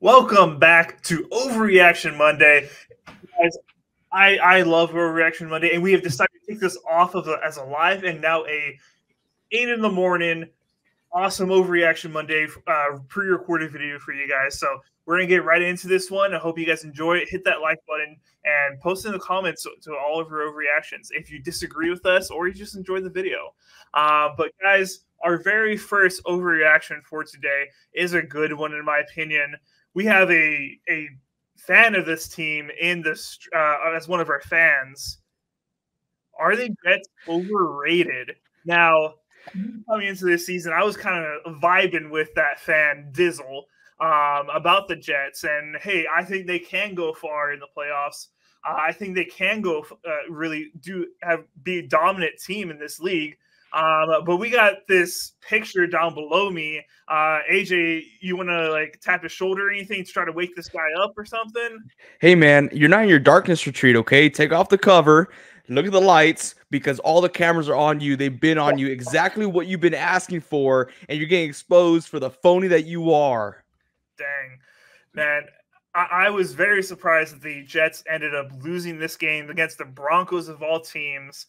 Welcome back to Overreaction Monday. Guys, I love Overreaction Monday, and we have decided to take this off of as a live and now a 8 in the morning awesome Overreaction Monday pre-recorded video for you guys. So we're going to get right into this one. I hope you guys enjoy it. Hit that like button and post in the comments to all of your overreactions if you disagree with us or you just enjoy the video. But guys, our very first overreaction for today is a good one in my opinion. We have a fan of this team in this as one of our fans. Are the Jets overrated? Now, coming into this season, I was kind of vibing with that fan Dizzle about the Jets, and hey, I think they can go far in the playoffs. I think they can go really be a dominant team in this league. But we got this picture down below me. AJ, you want to tap his shoulder or anything to try to wake this guy up or something? Hey man, you're not in your darkness retreat, okay? Take off the cover, look at the lights, because all the cameras are on you. They've been on you, exactly what you've been asking for, and you're getting exposed for the phony that you are. Dang, man. I was very surprised that the Jets ended up losing this game against the Broncos of all teams,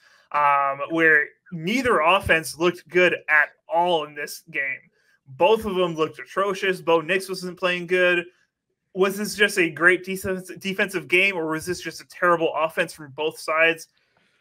where neither offense looked good at all in this game. Both of them looked atrocious. Bo Nix wasn't playing good. Was this just a great defensive game, or was this just a terrible offense from both sides?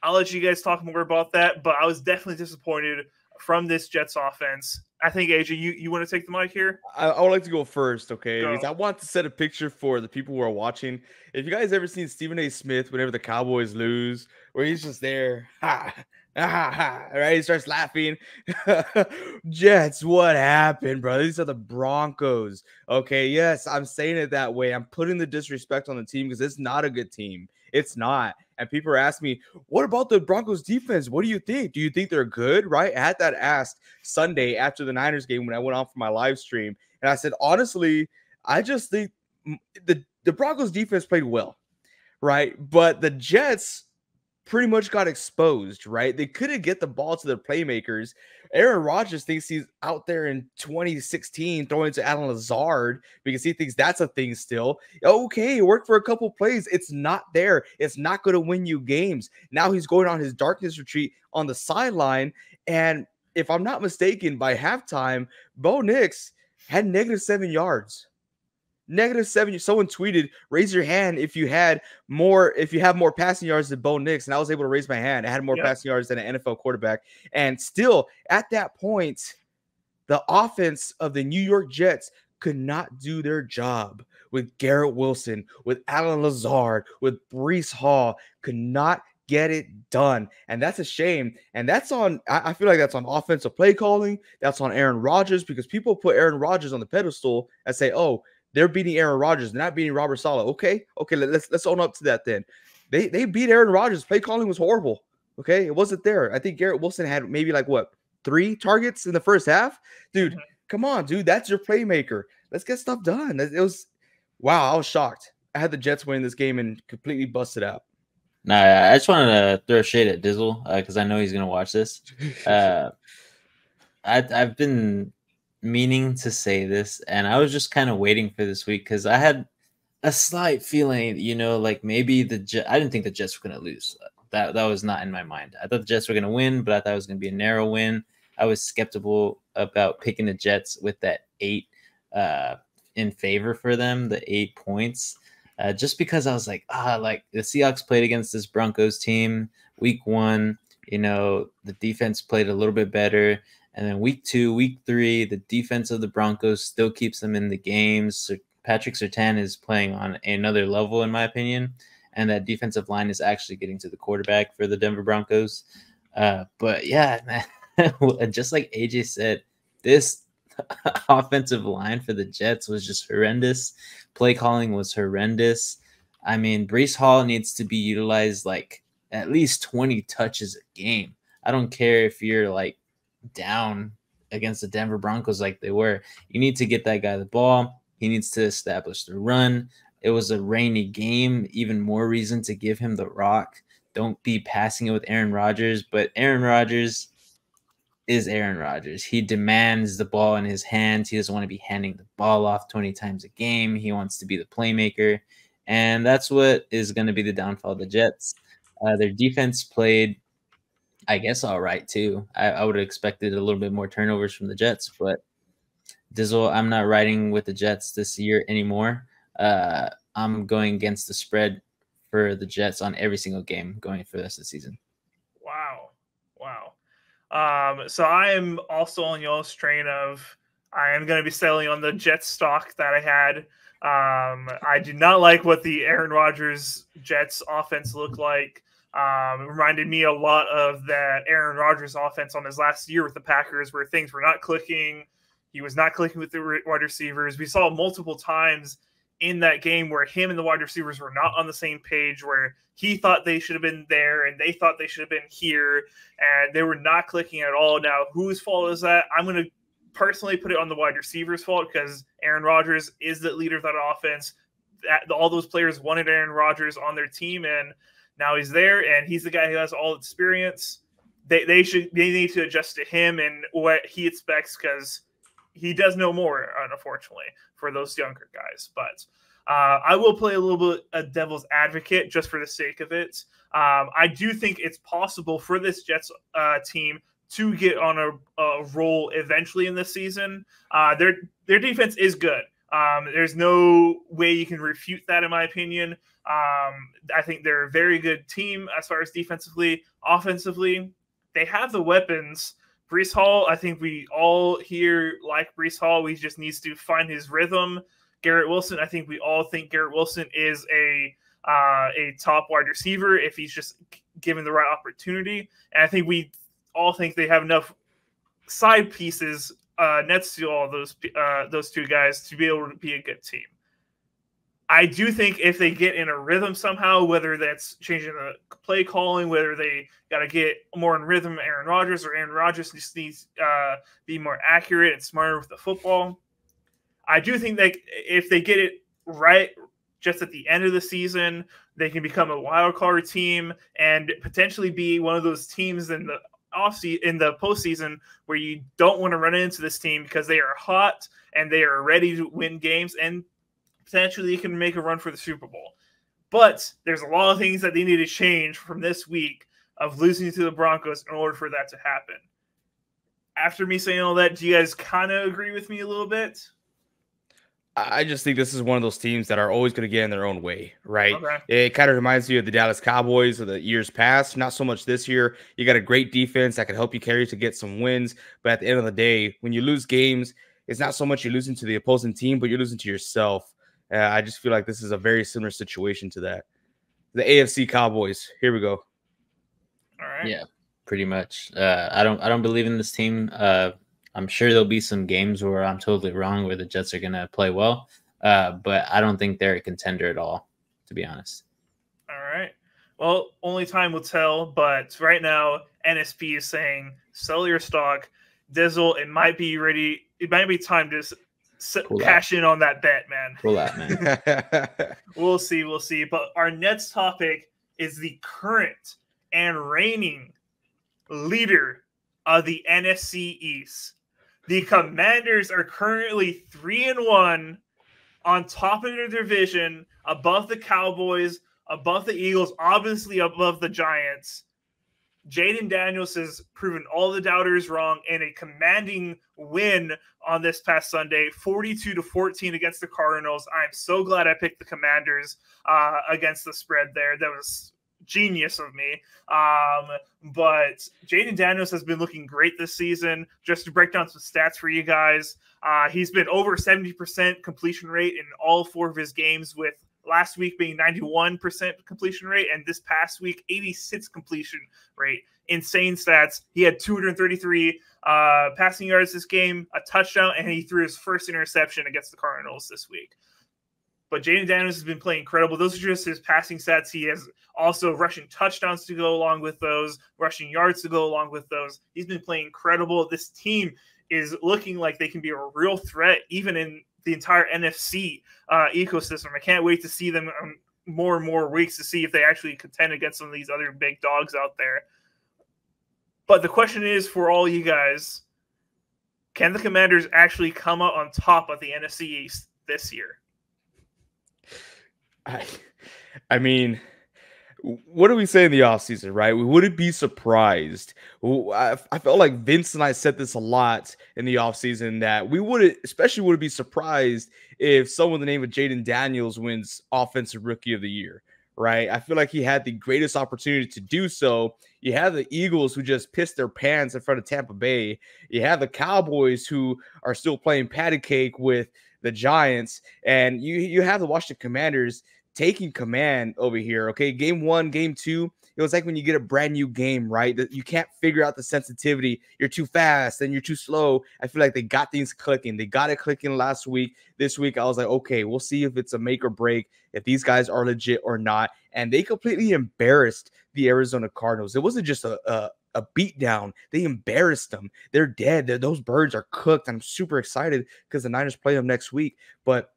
I'll let you guys talk more about that, but I was definitely disappointed from this Jets offense. I think, AJ, you want to take the mic here? I would like to go first, okay? Go. Because I want to set a picture for the people who are watching. If you guys ever seen Stephen A. Smith whenever the Cowboys lose, where he's just there, right? He starts laughing. Jets, what happened, bro? These are the Broncos. Okay, yes, I'm saying it that way. I'm putting the disrespect on the team because it's not a good team. It's not. And people are asking me, what about the Broncos defense? What do you think? Do you think they're good? Right? I had that asked Sunday after the Niners game when I went on for my live stream. And I said, honestly, I just think the Broncos defense played well, right? But the Jets pretty much got exposed, right? They couldn't get the ball to their playmakers. Aaron Rodgers thinks he's out there in 2016 throwing to Alan Lazard because he thinks that's a thing still. Okay, it worked for a couple plays. It's not there. It's not going to win you games. Now he's going on his darkness retreat on the sideline. And if I'm not mistaken, by halftime, Bo Nix had -7 yards. -7. Someone tweeted, raise your hand if you have more passing yards than Bo Nix. And I was able to raise my hand. I had more passing yards than an NFL quarterback. And still, at that point, the offense of the New York Jets could not do their job with Garrett Wilson, with Alan Lazard, with Breece Hall, could not get it done. And that's a shame. And that's on, I feel like that's on offensive play calling. That's on Aaron Rodgers, because people put Aaron Rodgers on the pedestal and say, oh, they're beating Aaron Rodgers, they're not beating Robert Saleh. Okay, let's own up to that then. They beat Aaron Rodgers. Play calling was horrible. Okay, it wasn't there. I think Garrett Wilson had maybe 3 targets in the first half. Dude, come on, dude. That's your playmaker. Let's get stuff done. It was, wow, I was shocked. I had the Jets winning this game and completely busted out. Nah, I just wanted to throw shade at Dizzle because I know he's gonna watch this. I've been meaning to say this, and I was just kind of waiting for this week because I had a slight feeling, maybe I didn't think the Jets were going to lose. That was not in my mind. I thought the Jets were going to win, but I thought it was going to be a narrow win. I was skeptical about picking the Jets with that 8 in favor for them, the 8 points, just because I was like the Seahawks played against this Broncos team week 1. The defense played a little bit better. And then week 2, week 3, the defense of the Broncos still keeps them in the games. So Patrick Surtain is playing on another level, in my opinion. And that defensive line is actually getting to the quarterback for the Denver Broncos. But yeah, man, just like AJ said, this offensive line for the Jets was just horrendous. Play calling was horrendous. I mean, Breece Hall needs to be utilized at least 20 touches a game. I don't care if you're down against the Denver Broncos like they were. You need to get that guy the ball. He needs to establish the run. It was a rainy game. Even more reason to give him the rock. Don't be passing it with Aaron Rodgers. But Aaron Rodgers, is Aaron Rodgers. He demands the ball in his hands. He doesn't want to be handing the ball off 20 times a game. He wants to be the playmaker. And that's what is going to be the downfall of the Jets. Their defense played, I guess, all right, too. I would have expected a little bit more turnovers from the Jets, but Dizzle, I'm not riding with the Jets this year anymore. I'm going against the spread for the Jets on every single game going for the rest of the season. Wow. So I am also on y'all's train of I am going to be selling on the Jets stock that I had. I do not like what the Aaron Rodgers Jets offense looked like. It reminded me a lot of that Aaron Rodgers offense on his last year with the Packers, where things were not clicking. He was not clicking with the wide receivers. We saw multiple times in that game where him and the wide receivers were not on the same page, where he thought they should have been there and they thought they should have been here, and they were not clicking at all. Now, whose fault is that? I'm going to personally put it on the wide receivers' fault, because Aaron Rodgers is the leader of that offense. All those players wanted Aaron Rodgers on their team, and now he's there, and he's the guy who has all the experience. They need to adjust to him and what he expects, because he does know more, unfortunately, for those younger guys. But I will play a little bit of devil's advocate just for the sake of it. I do think it's possible for this Jets team to get on a roll eventually in this season. Their defense is good. There's no way you can refute that, in my opinion. I think they're a very good team as far as defensively. Offensively, they have the weapons. Breece Hall, I think we all here like Breece Hall. We just needs to find his rhythm. Garrett Wilson, I think we all think Garrett Wilson is a top wide receiver if he's just given the right opportunity. And I think we all think they have enough side pieces next to all those two guys to be able to be a good team. I do think if they get in a rhythm somehow, whether that's changing the play calling, whether they got to get more in rhythm, Aaron Rodgers, or Aaron Rodgers just needs be more accurate and smarter with the football. I do think that if they get it right just at the end of the season, they can become a wild card team and potentially be one of those teams in the postseason where you don't want to run into this team because they are hot and they are ready to win games, and potentially you can make a run for the Super Bowl. But there's a lot of things that they need to change from this week of losing to the Broncos in order for that to happen. After me saying all that, do you guys kind of agree with me a little bit? I just think this is one of those teams that are always going to get in their own way, right? Okay. It kind of reminds me of the Dallas Cowboys of the years past. Not so much this year. You got a great defense that can help you carry to get some wins. But at the end of the day, when you lose games, it's not so much you're losing to the opposing team, but you're losing to yourself. I just feel like this is a very similar situation to that. The AFC Cowboys. Here we go. All right. Yeah, pretty much. I don't believe in this team. I'm sure there'll be some games where I'm totally wrong, where the Jets are going to play well. But I don't think they're a contender at all, to be honest. All right. Well, only time will tell. But right now, NSP is saying, sell your stock. Dizzle, it might be ready. It might be time to cash in on that bet, man. Pull out, man. We'll see. But our next topic is the current and reigning leader of the NFC East. The Commanders are currently 3-1 on top of their division, above the Cowboys, above the Eagles, obviously above the Giants. Jaden Daniels has proven all the doubters wrong in a commanding win on this past Sunday, 42-14 against the Cardinals. I'm so glad I picked the Commanders against the spread there. That was genius of me. But Jaden Daniels has been looking great this season. Just to break down some stats for you guys, he's been over 70% completion rate in all 4 of his games, with last week being 91% completion rate, and this past week 86 completion rate. Insane stats. He had 233 passing yards this game, a touchdown, and he threw his first interception against the Cardinals this week. But Jaden Daniels has been playing incredible. Those are just his passing stats. He has also rushing touchdowns to go along with those, rushing yards to go along with those. He's been playing incredible. This team is looking like they can be a real threat, even in the entire NFC ecosystem. I can't wait to see them more and more weeks to see if they actually contend against some of these other big dogs out there. But the question is for all you guys, can the Commanders actually come out on top of the NFC East this year? I mean, what do we say in the offseason, right? We wouldn't be surprised. I felt like Vince and I said this a lot in the offseason that we wouldn't be surprised if someone the name of Jaden Daniels wins Offensive Rookie of the Year, right? I feel like he had the greatest opportunity to do so. You have the Eagles who just pissed their pants in front of Tampa Bay. You have the Cowboys who are still playing patty cake with the Giants. And you have the Washington Commanders taking command over here. Okay, game 1, game 2, it was like when you get a brand new game, right? That you can't figure out the sensitivity. You're too fast and you're too slow. I feel like they got things clicking. They got it clicking last week. This week, I was like, okay, we'll see if it's a make or break, if these guys are legit or not. And they completely embarrassed the Arizona Cardinals. It wasn't just a beat down. They embarrassed them. They're dead. Those birds are cooked. I'm super excited because the Niners play them next week. But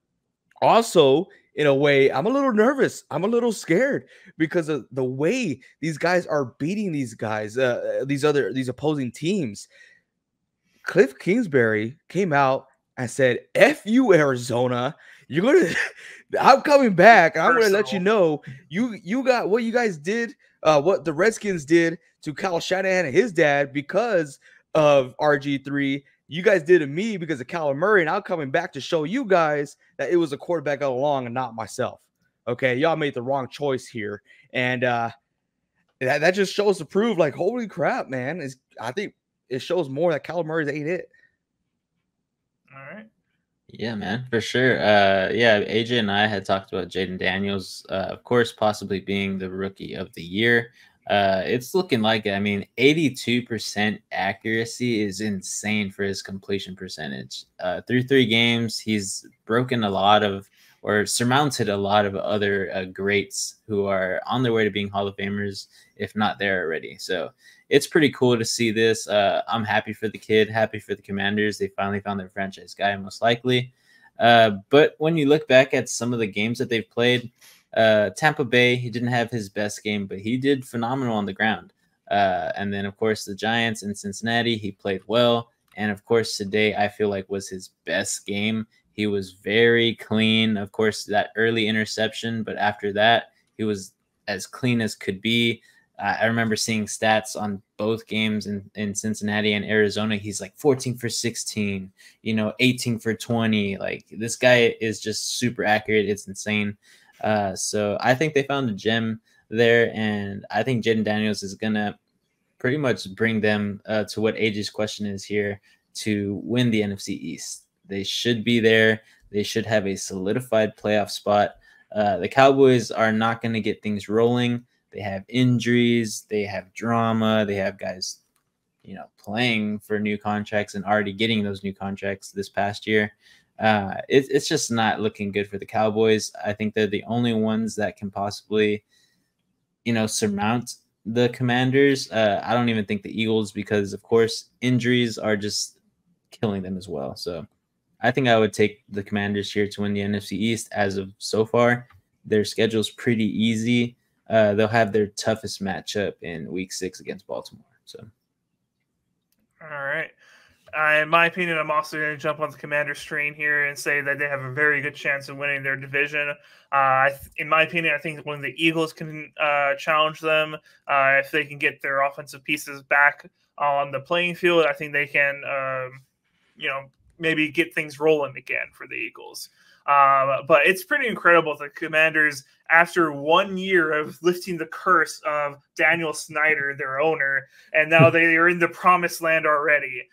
also, in a way, I'm a little nervous. I'm a little scared because of the way these guys are beating these guys, these opposing teams. Cliff Kingsbury came out and said, "F you, Arizona. You're gonna, I'm coming back. And I'm gonna let you know you got what you guys did, what the Redskins did to Kyle Shanahan and his dad because of RG3. You guys did to me because of Kyler Murray, and I'm coming back to show you guys that it was a quarterback all along and not myself. Okay, y'all made the wrong choice here, and that just shows to prove, like, holy crap, man! I think it shows more that Kyler Murray ain't it. All right. Yeah, man, for sure. Yeah, AJ and I had talked about Jaden Daniels, of course, possibly being the Rookie of the Year. It's looking like it. I mean, 82% accuracy is insane for his completion percentage. Through 3 games, he's broken a lot of, or surmounted a lot of other greats who are on their way to being Hall of Famers, if not there already. So it's pretty cool to see this. I'm happy for the kid, happy for the Commanders. They finally found their franchise guy, most likely. But when you look back at some of the games that they've played, Tampa Bay, he didn't have his best game, but he did phenomenal on the ground. And then, of course, the Giants in Cincinnati, he played well. And, of course, today I feel like was his best game. He was very clean. Of course, that early interception, but after that, he was as clean as could be. I remember seeing stats on both games in Cincinnati and Arizona. He's like 14 for 16, 18 for 20. Like, this guy is just super accurate. It's insane. So I think they found a gem there, and I think Jaden Daniels is going to pretty much bring them to what AJ's question is here, to win the NFC East. They should be there. They should have a solidified playoff spot. The Cowboys are not going to get things rolling. They have injuries. They have drama. They have guys, playing for new contracts and already getting those new contracts this past year. It's just not looking good for the Cowboys. I think they're the only ones that can possibly, surmount the Commanders. I don't even think the Eagles, because, of course, injuries are just killing them as well. So I think I would take the Commanders here to win the NFC East as of so far. Their schedule's pretty easy. They'll have their toughest matchup in Week 6 against Baltimore. So, all right. In my opinion, I'm also going to jump on the Commanders train here and say that they have a very good chance of winning their division. In my opinion, I think when the Eagles can challenge them, if they can get their offensive pieces back on the playing field, I think they can, maybe get things rolling again for the Eagles. But it's pretty incredible. The Commanders, after 1 year of lifting the curse of Daniel Snyder, their owner, and now they are in the promised land already,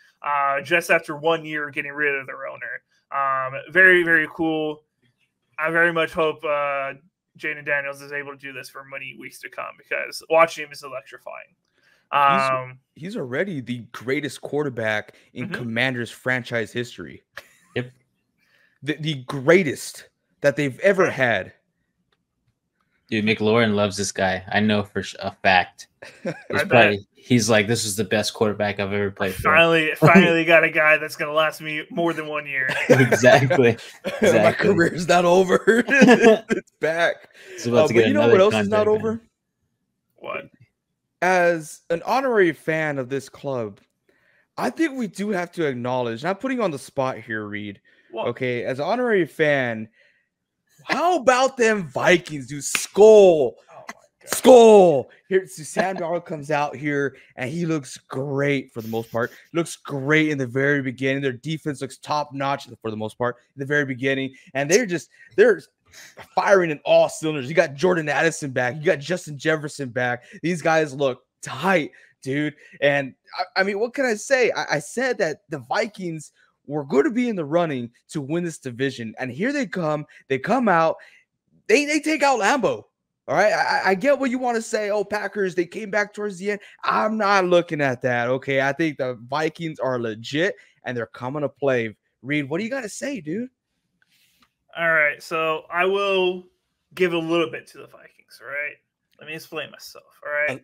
just after 1 year getting rid of their owner. Very, very cool. I very much hope Jaden Daniels is able to do this for many weeks to come, because watching him is electrifying. He's already the greatest quarterback in Commanders franchise history. Yep. The greatest that they've ever had. Dude, McLaurin loves this guy. I know for a fact. He's like, this is the best quarterback I've ever played for. Finally got a guy that's going to last me more than 1 year. Exactly. My career's not over. It's back. It's about to get but you know what else is not contract, over? What? as an honorary fan of this club, I think we do have to acknowledge, not putting you on the spot here, Reed. Well, Okay, as an honorary fan, how about them Vikings, dude? Skull. oh my God. Skull. Here, so Sam Darnold comes out here and he looks great for the most part. Looks great in the very beginning. Their defense looks top notch for the most part in the very beginning, and they're firing in all cylinders. You got Jordan Addison back. You got Justin Jefferson back. These guys look tight, dude. And I mean, what can I say? I said that the Vikings were going to be in the running to win this division, and here they come. They come out. They take out Lambeau. All right, I get what you want to say. Oh, Packers, they came back towards the end. I'm not looking at that. Okay, I think the Vikings are legit and they're coming to play. Reed, what do you got to say, dude? All right, so I will give a little bit to the Vikings. All right, let me explain myself. All right,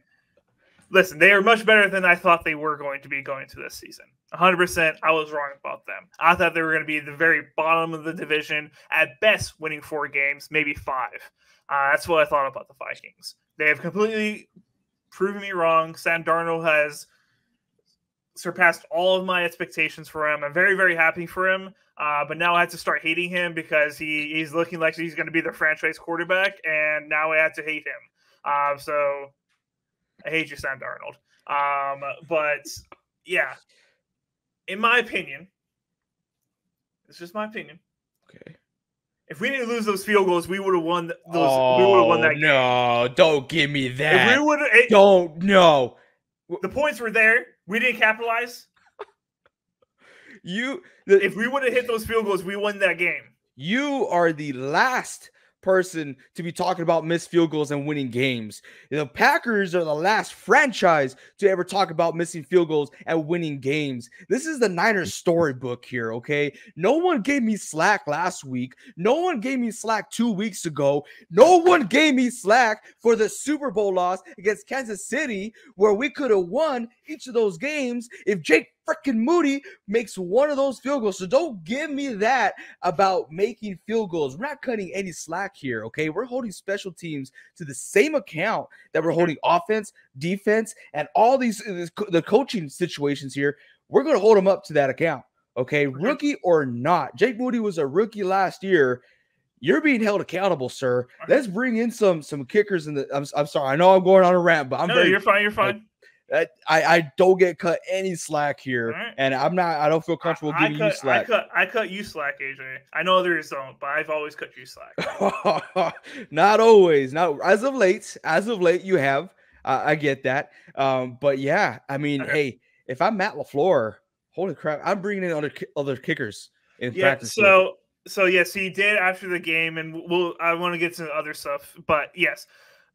listen, they are much better than I thought they were going to be going to this season. 100%, I was wrong about them. I thought they were going to be at the very bottom of the division, at best winning 4 games, maybe 5. That's what I thought about the Vikings. They have completely proven me wrong. Sam Darnold has surpassed all of my expectations for him. I'm very, very happy for him. But now I have to start hating him because he's looking like he's going to be the franchise quarterback, and now I have to hate him. So I hate you, Sam Darnold. But yeah, in my opinion, it's just my opinion. Okay. If we didn't lose those field goals, we would have won those. Oh, we would have won that game. No, don't give me that. If we would don't no. The points were there. We didn't capitalize. If we would have hit those field goals, we won that game. You are the last person to be talking about missed field goals and winning games. The Packers are the last franchise to ever talk about missing field goals and winning games. This is the Niners storybook here, okay? No one gave me slack last week. No one gave me slack 2 weeks ago. No one gave me slack for the Super Bowl loss against Kansas City, where we could have won each of those games if Jake freaking Moody makes one of those field goals. So don't give me that about making field goals. We're not cutting any slack here, okay? We're holding special teams to the same account that we're holding offense, defense, and all the coaching situations here. We're going to hold them up to that account, okay? Rookie or not. Jake Moody was a rookie last year. You're being held accountable, sir. Let's bring in some kickers in the. I'm sorry. I know I'm going on a rant, but you're fine. You're fine. I don't get cut any slack here, right. And I don't feel comfortable giving you slack. I cut you slack, AJ. I know others don't, but I've always cut you slack. Not always. Not as of late. As of late, you have. I get that. But yeah, I mean, hey, if I'm Matt LaFleur, holy crap, I'm bringing in other kickers in practice. So yes, he did after the game, and I want to get to other stuff, but yes.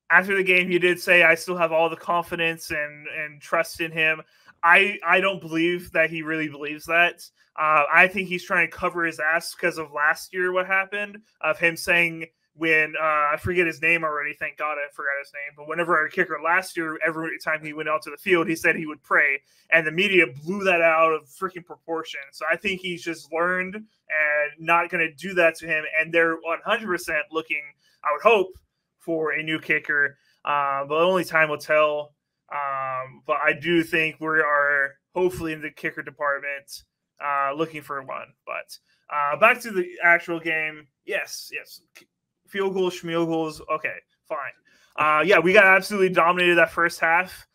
After the game, he did say, I still have all the confidence and trust in him. I don't believe that he really believes that. I think he's trying to cover his ass because of last year, what happened, of him saying when I forget his name already. Thank God I forgot his name. But whenever our kicker last year, every time he went out to the field, he said he would pray. And the media blew that out of freaking proportion. So I think he's just learned and not going to do that to him. And they're 100% looking, I would hope, for a new kicker, but only time will tell. But I do think we are hopefully in the kicker department looking for one. But back to the actual game. Yes. Field goals, schmeal goals. Okay, fine. Yeah, we got absolutely dominated that first half.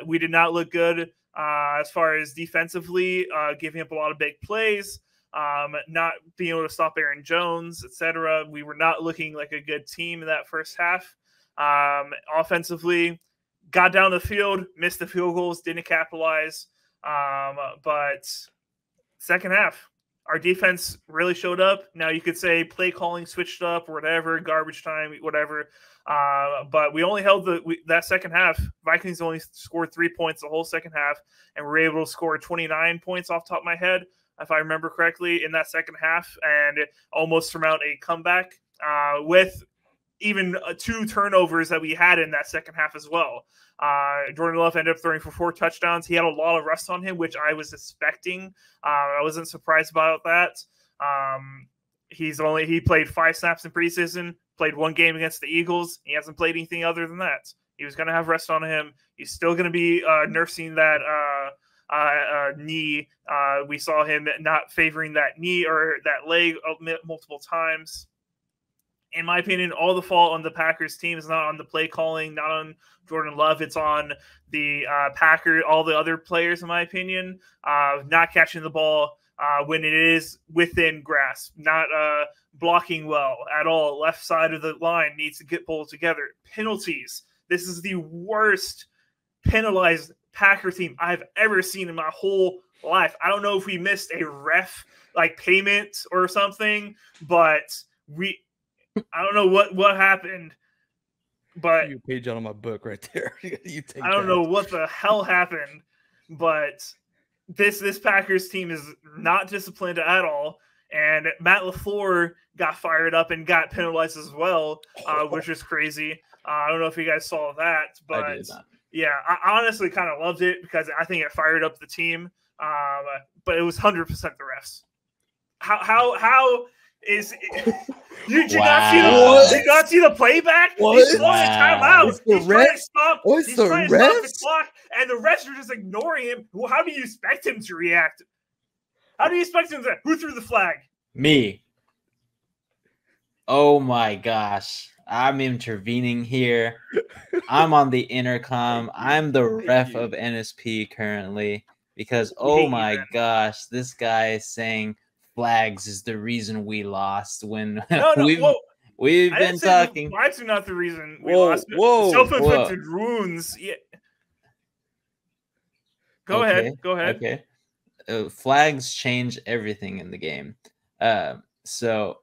We did not look good as far as defensively, giving up a lot of big plays. Not being able to stop Aaron Jones, etc. We were not looking like a good team in that first half. Offensively, got down the field, missed the field goals, didn't capitalize. But second half, our defense really showed up. Now you could say play calling switched up or whatever, garbage time, whatever. But we only held that second half. Vikings only scored 3 points the whole second half, and we were able to score 29 points off the top of my head, if I remember correctly, in that second half, and almost surmount a comeback with even 2 turnovers that we had in that second half as well. Jordan Love ended up throwing for 4 touchdowns. He had a lot of rust on him, which I was expecting. I wasn't surprised about that. He played 5 snaps in preseason, played 1 game against the Eagles. He hasn't played anything other than that. He was going to have rest on him. He's still going to be nursing that knee. We saw him not favoring that knee or that leg multiple times. In my opinion, all the fault on the Packers team is not on the play calling, not on Jordan Love. It's on the all the other players, in my opinion, not catching the ball when it is within grasp, not blocking well at all. Left side of the line needs to get pulled together. Penalties. This is the worst penalized Packer team I've ever seen in my whole life. I don't know if we missed a ref payment or something, but I don't know what happened, but you page out of my book right there. You take I don't know what the hell happened, but this Packers team is not disciplined at all. And Matt LaFleur got fired up and got penalized as well, which is crazy. I don't know if you guys saw that, but yeah, I honestly kind of loved it because I think it fired up the team. But it was 100% the refs. How is it? Did you not see the playback? He's throwing a timeout. He's trying to stop the clock, and the refs are just ignoring him. Well, how do you expect him to react? How do you expect him to? Who threw the flag? Me. Oh my gosh. I'm intervening here. I'm on the intercom. I'm the ref of NSP currently because, oh my gosh, this guy is saying flags is the reason we lost when we've been talking. Flags are not the reason we lost. Self-inflicted wounds. Yeah. Go ahead. Okay. Flags change everything in the game. So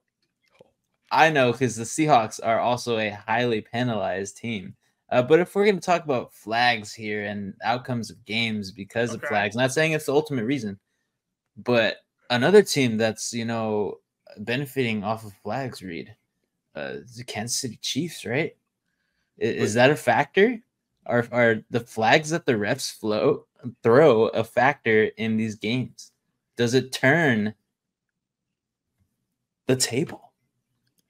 I know because the Seahawks are also a highly penalized team. But if we're going to talk about flags here and outcomes of games because of flags, not saying it's the ultimate reason, but another team that's, benefiting off of flags, Reed, the Kansas City Chiefs, right? Is that a factor? Are the flags that the refs throw a factor in these games? Does it turn the table?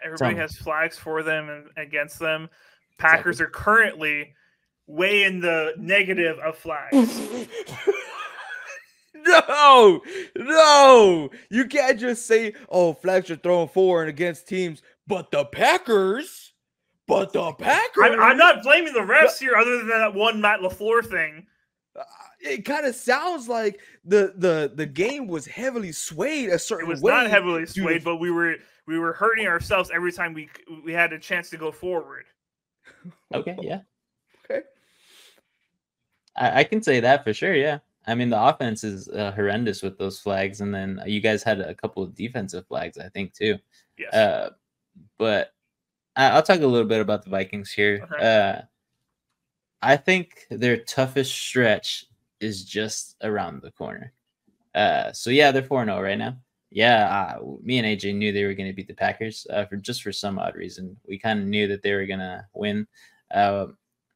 Everybody has flags for them and against them. Packers are currently way in the negative of flags. No, you can't just say, "Oh, flags are thrown for and against teams," but the Packers. I'm not blaming the refs here, other than that one Matt LaFleur thing. It kind of sounds like the game was heavily swayed a certain way. It was not heavily swayed, but we were hurting ourselves every time we had a chance to go forward. Okay, yeah. Okay. I can say that for sure, yeah. I mean, the offense is horrendous with those flags, and then you guys had a couple of defensive flags, I think, too. Yes. But I'll talk a little bit about the Vikings here. Okay. I think their toughest stretch is just around the corner. So, yeah, they're 4-0 right now. Yeah, me and AJ knew they were going to beat the Packers for some odd reason. We kind of knew that they were going to win. I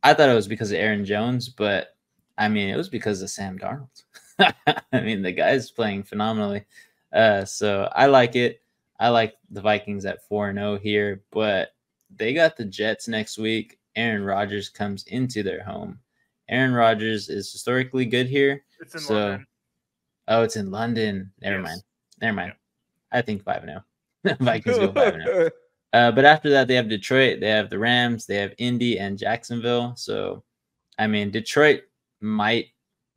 thought it was because of Aaron Jones, but I mean, it was because of Sam Darnold. I mean, the guy's playing phenomenally. So I like it. I like the Vikings at 4-0 here, but they got the Jets next week. Aaron Rodgers comes into their home. Aaron Rodgers is historically good here. It's in London. Oh, it's in London. Never mind. Yeah. I think 5-0. Vikings go 5-0. But after that, they have Detroit, they have the Rams, they have Indy and Jacksonville. So, I mean, Detroit might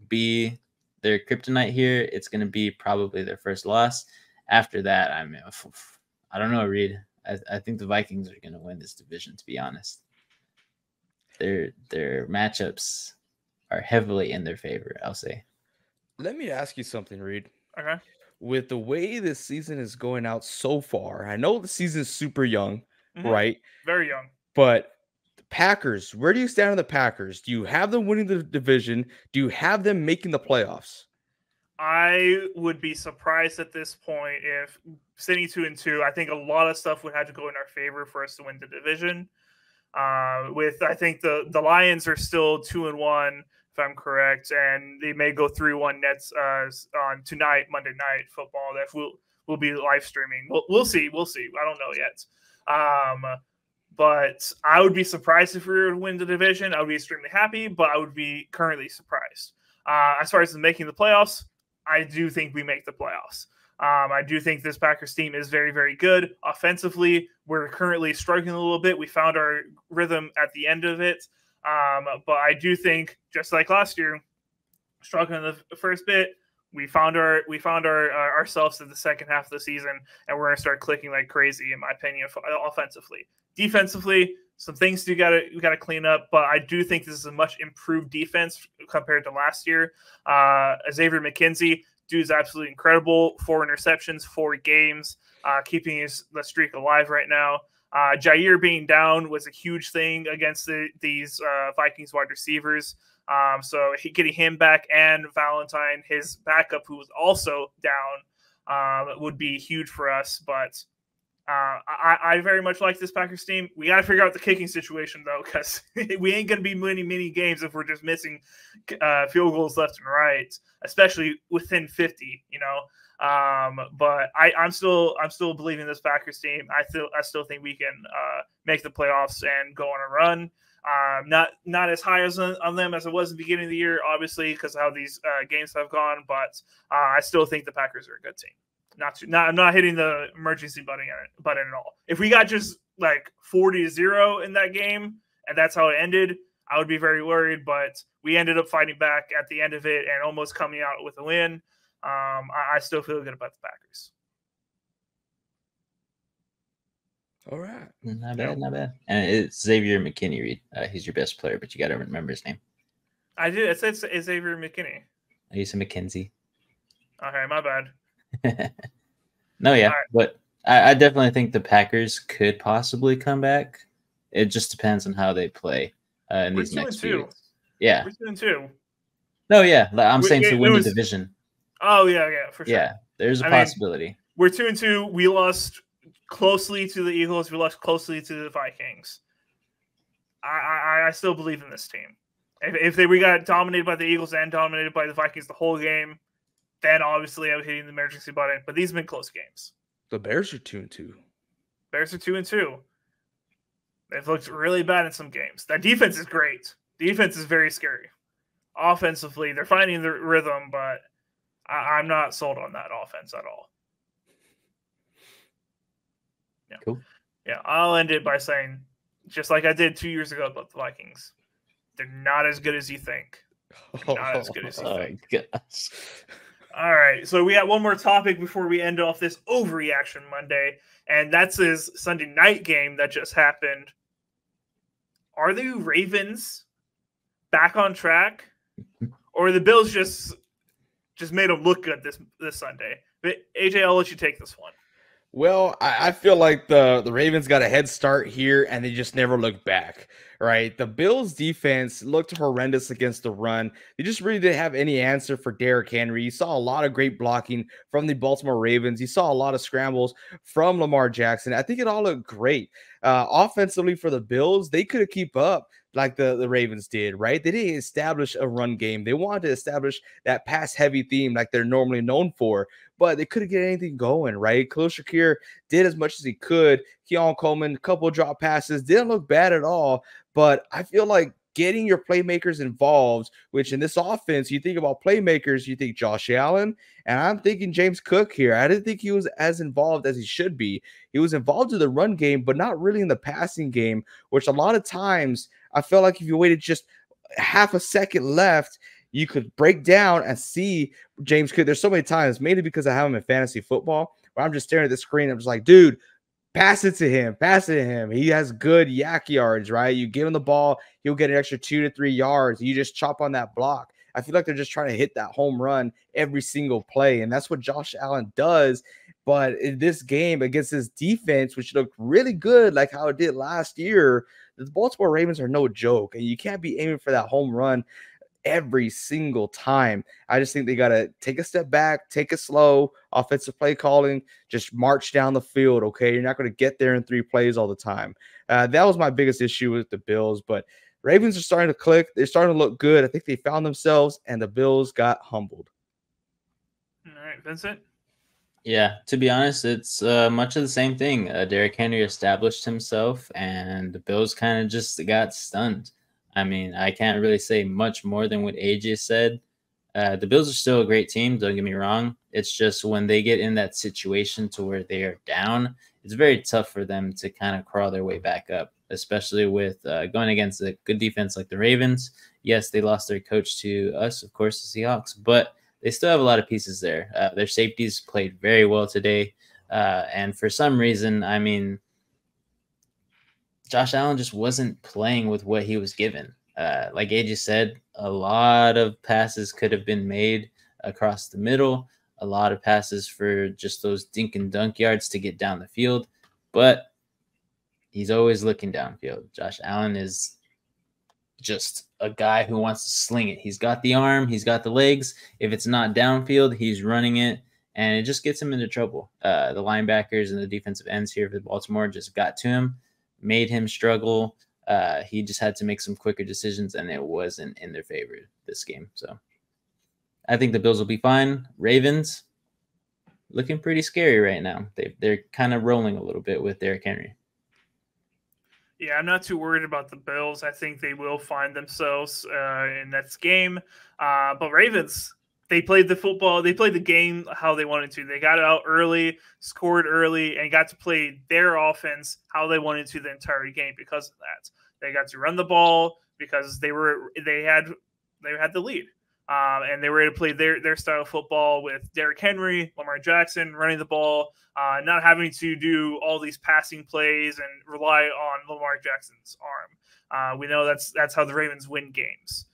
be their kryptonite here. It's going to be probably their first loss. After that, I mean, I don't know, Reed. I think the Vikings are going to win this division, to be honest. Their matchups are heavily in their favor, I'll say. Let me ask you something, Reed. Okay. With the way this season is going out so far, I know the season is super young, right? Very young. But the Packers, where do you stand on the Packers? Do you have them winning the division? Do you have them making the playoffs? I would be surprised at this point if sitting 2-2. I think a lot of stuff would have to go in our favor for us to win the division. I think the Lions are still 2-1, if I'm correct, and they may go 3-1 Nets on tonight, Monday Night Football. That we'll be live streaming. We'll see. I don't know yet. but I would be surprised if we were to win the division. I would be extremely happy, but I would be currently surprised. As far as making the playoffs, I do think we make the playoffs. I do think this Packers team is very, very good. Offensively, we're currently struggling a little bit. We found our rhythm at the end of it. But I do think, just like last year, struggling in the first bit, we found ourselves in the second half of the season, and we're going to start clicking like crazy, in my opinion, offensively. Defensively, some things we got to clean up, but I do think this is a much improved defense compared to last year. Xavier McKinsey, dude's absolutely incredible. 4 interceptions, 4 games, keeping the streak alive right now. Jair being down was a huge thing against these Vikings wide receivers. So getting him back and Valentine, his backup, who was also down, would be huge for us. But I very much like this Packers team. We got to figure out the kicking situation, though, because we ain't going to be winning many games if we're just missing field goals left and right, especially within 50, but I'm still believing in this Packers team. I still think we can make the playoffs and go on a run. Not as high on them as it was at the beginning of the year, obviously, because of how these games have gone. But I still think the Packers are a good team. I'm not hitting the emergency button at all. If we got just like 40-0 in that game and that's how it ended, I would be very worried. But we ended up fighting back at the end of it and almost coming out with a win. I still feel good about the Packers. All right. Not bad. And it's Xavier McKinney, Reed. He's your best player, but you got to remember his name. I did. It said Xavier McKinney. You said McKenzie. Okay, my bad. No, yeah. Right. But I definitely think the Packers could possibly come back. It just depends on how they play in these next few weeks. Yeah. We're 2-2. No, yeah. I'm saying to win the division. Oh, yeah, for sure. Yeah, there's a possibility. We're 2-2. We lost closely to the Eagles. We lost closely to the Vikings. I still believe in this team. If we got dominated by the Eagles and dominated by the Vikings the whole game, then obviously I was hitting the emergency button. But these have been close games. The Bears are 2-2. Bears are 2-2. They've looked really bad in some games. That defense is great. Defense is very scary. Offensively, they're finding their rhythm, but I'm not sold on that offense at all. Yeah. Cool. Yeah, I'll end it by saying, just like I did 2 years ago about the Vikings, they're not as good as you think. Not as good as you think. Gosh. All right, so we got one more topic before we end off this Overreaction Monday, and that's this Sunday night game that just happened. Are the Ravens back on track, or the Bills just made them look good this Sunday? But AJ, I'll let you take this one. Well, I feel like the Ravens got a head start here, and they just never looked back, right? The Bills' defense looked horrendous against the run. They just really didn't have any answer for Derrick Henry. You saw a lot of great blocking from the Baltimore Ravens. You saw a lot of scrambles from Lamar Jackson. I think it all looked great. Offensively for the Bills, they couldn't keep up like the Ravens did, right? They didn't establish a run game. They wanted to establish that pass-heavy theme like they're normally known for, but they couldn't get anything going, right? Khalil Shakir did as much as he could. Keon Coleman, a couple of drop passes, didn't look bad at all, but I feel like getting your playmakers involved, which in this offense, you think about playmakers, you think Josh Allen, and I'm thinking James Cook here. I didn't think he was as involved as he should be. He was involved in the run game, but not really in the passing game, which a lot of times I felt like if you waited just half a second left, you could break down and see James Cook. There's so many times, mainly because I have him in fantasy football, where I'm just staring at the screen. I'm just like, dude, pass it to him. Pass it to him. He has good yak yards, right? You give him the ball, he'll get an extra 2 to 3 yards. You just chop on that block. I feel like they're just trying to hit that home run every single play, and that's what Josh Allen does. But in this game against this defense, which looked really good, like how it did last year, the Baltimore Ravens are no joke, and you can't be aiming for that home run every single time. I just think they got to take a step back, take it slow, offensive play calling, just march down the field, okay? You're not going to get there in 3 plays all the time. That was my biggest issue with the Bills, but Ravens are starting to click. They're starting to look good. I think they found themselves, and the Bills got humbled. All right, Vincent? Yeah, to be honest, it's much of the same thing. Derrick Henry established himself, and the Bills kind of just got stunned. I mean, I can't really say much more than what AJ said. The Bills are still a great team, don't get me wrong. It's just when they get in that situation to where they are down, it's very tough for them to kind of crawl their way back up, especially with going against a good defense like the Ravens. Yes, they lost their coach to us, of course, the Seahawks, but they still have a lot of pieces there. Their safeties played very well today. And for some reason, I mean, Josh Allen just wasn't playing with what he was given. Like AJ said, a lot of passes could have been made across the middle, a lot of passes for just those dink and dunk yards to get down the field. But he's always looking downfield. Josh Allen is just a guy who wants to sling it. He's got the arm, he's got the legs. If it's not downfield, he's running it, and it just gets him into trouble. The linebackers and the defensive ends here for Baltimore just got to him, made him struggle. He just had to make some quicker decisions, and it wasn't in their favor this game. So I think the Bills will be fine. Ravens looking pretty scary right now. They're kind of rolling a little bit with Derrick Henry. Yeah, I'm not too worried about the Bills. I think they will find themselves in that game. But Ravens, they played the football. They played the game how they wanted to. They got it out early, scored early, and got to play their offense how they wanted to the entire game because of that. They got to run the ball because they had the lead. And they were able to play their style of football with Derrick Henry, Lamar Jackson running the ball, not having to do all these passing plays and rely on Lamar Jackson's arm. We know that's how the Ravens win games.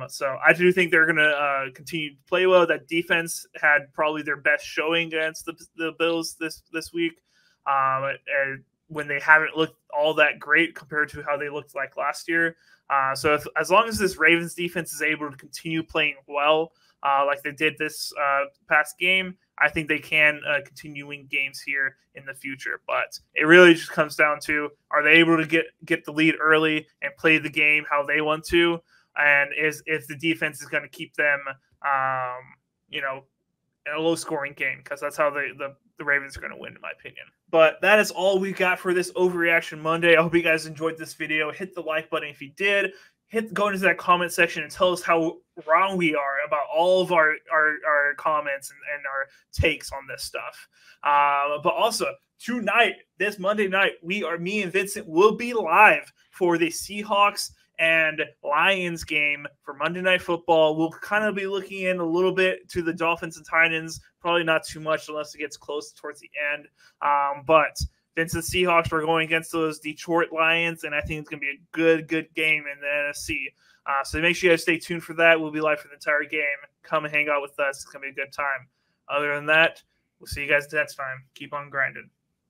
So I do think they're going to continue to play well. That defense had probably their best showing against the Bills this week, and when they haven't looked all that great compared to how they looked like last year. So as long as this Ravens defense is able to continue playing well, like they did this past game, I think they can continue winning games here in the future. But it really just comes down to, are they able to get the lead early and play the game how they want to? And if the defense is going to keep them, in a low-scoring game, because that's how the Ravens are going to win, in my opinion. But that is all we got for this Overreaction Monday. I hope you guys enjoyed this video. Hit the like button if you did. Go into that comment section and tell us how wrong we are about all of our comments and our takes on this stuff. But also, tonight, this Monday night, me and Vincent will be live for the Seahawks and Lions game for Monday Night Football. We'll kind of be looking in a little bit to the Dolphins and Titans, probably not too much unless it gets close towards the end. But since the Seahawks are going against those Detroit Lions, and I think it's going to be a good game in the NFC. So make sure you guys stay tuned for that. We'll be live for the entire game. Come and hang out with us. It's going to be a good time. Other than that, we'll see you guys next time. Keep on grinding.